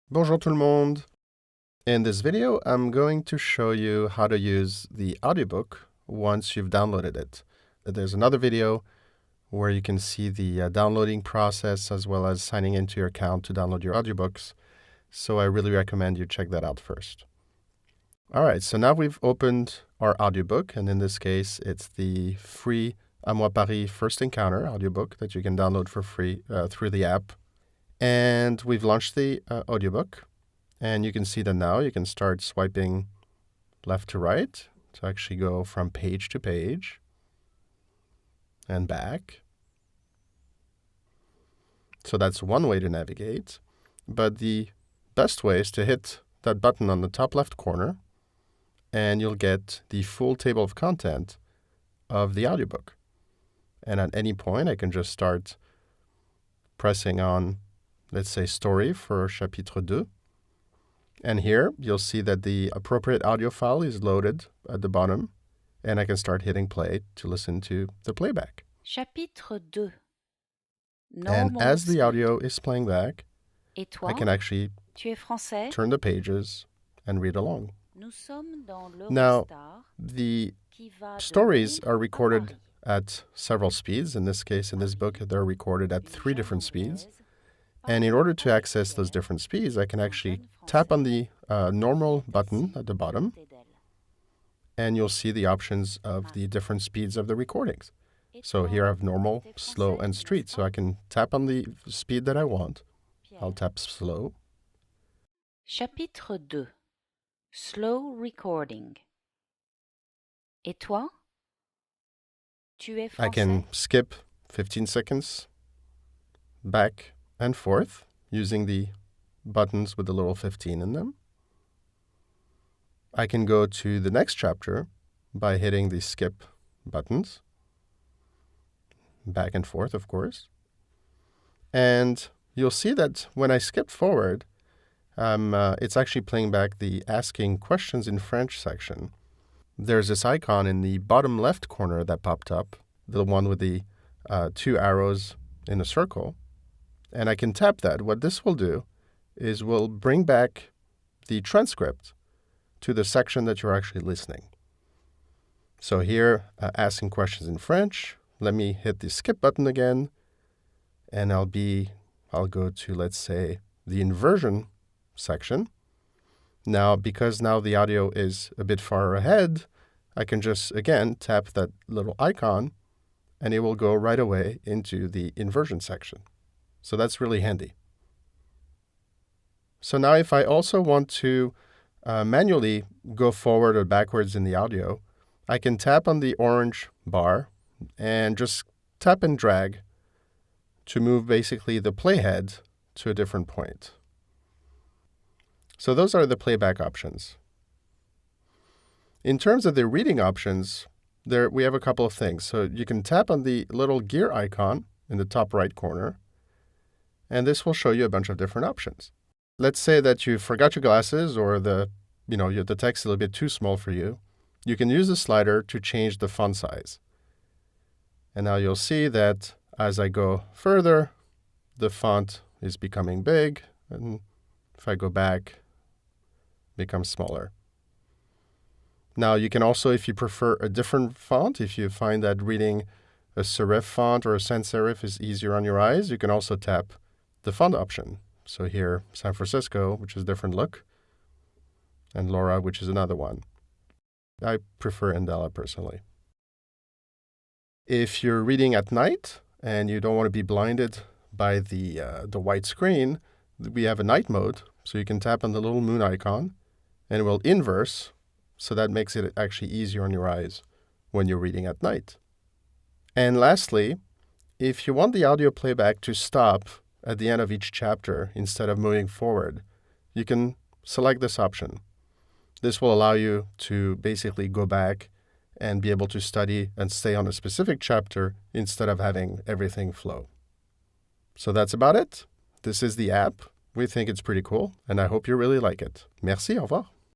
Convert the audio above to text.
Bonjour tout le monde. In this video, I'm going to show you how to use the audiobook once you've downloaded it. There's another video where you can see the downloading process as well as signing into your account to download your audiobooks. So I really recommend you check that out first. All right, so now we've opened our audiobook, and in this case, it's the free À moi Paris First Encounter audiobook that you can download for free through the app. And we've launched the audiobook, and you can see that now you can start swiping left to right to actually go from page to page and back. So that's one way to navigate, but the best way is to hit that button on the top left corner, and you'll get the full table of content of the audiobook. And at any point, I can just start pressing on, let's say, story for chapitre 2. And here, you'll see that the appropriate audio file is loaded at the bottom, and I can start hitting play to listen to the playback. Chapitre 2. And as the audio is playing back, Et toi, I can actually tu es français? turn the pages and read along. Nous sommes dans Now, l'Eurostar the qui va de stories Londres are à recorded Paris. at several speeds. In this case, in this book, they're recorded at 3 different speeds. And in order to access those different speeds, I can actually tap on the normal button at the bottom, and you'll see the options of the different speeds of the recordings. So here I have normal, slow, and street. So I can tap on the speed that I want. I'll tap slow. Chapitre 2. Slow recording. Et toi? Tu es français? I can skip 15 seconds back and forth using the buttons with the little 15 in them. I can go to the next chapter by hitting the skip buttons, back and forth, of course. And you'll see that when I skip forward, it's actually playing back the asking questions in French section. There's this icon in the bottom left corner that popped up, the one with the 2 arrows in a circle. And I can tap that. What this will do is will bring back the transcript to the section that you're actually listening. So here, asking questions in French. Let me hit the skip button again, and I'll go to, let's say, the inversion section. Now, because now the audio is a bit far ahead, I can just, again, tap that little icon, and it will go right away into the inversion section. So that's really handy. So now if I also want to manually go forward or backwards in the audio, I can tap on the orange bar and just tap and drag to move basically the playhead to a different point. So those are the playback options. In terms of the reading options, we have a couple of things. So you can tap on the little gear icon in the top right corner, and this will show you a bunch of different options. Let's say that you forgot your glasses or the text is a little bit too small for you. You can use the slider to change the font size. And now you'll see that as I go further, the font is becoming big, and if I go back, it becomes smaller. Now you can also, if you prefer a different font, if you find that reading a serif font or a sans serif is easier on your eyes, you can also tap the font option. So here, San Francisco, which is a different look, and Laura, which is another one. I prefer Indela personally. If you're reading at night and you don't want to be blinded by the white screen, we have a night mode. So you can tap on the little moon icon, and it will inverse. So that makes it actually easier on your eyes when you're reading at night. And lastly, if you want the audio playback to stop at the end of each chapter instead of moving forward, you can select this option. This will allow you to basically go back and be able to study and stay on a specific chapter instead of having everything flow. So that's about it. This is the app. We think it's pretty cool, and I hope you really like it. Merci, au revoir.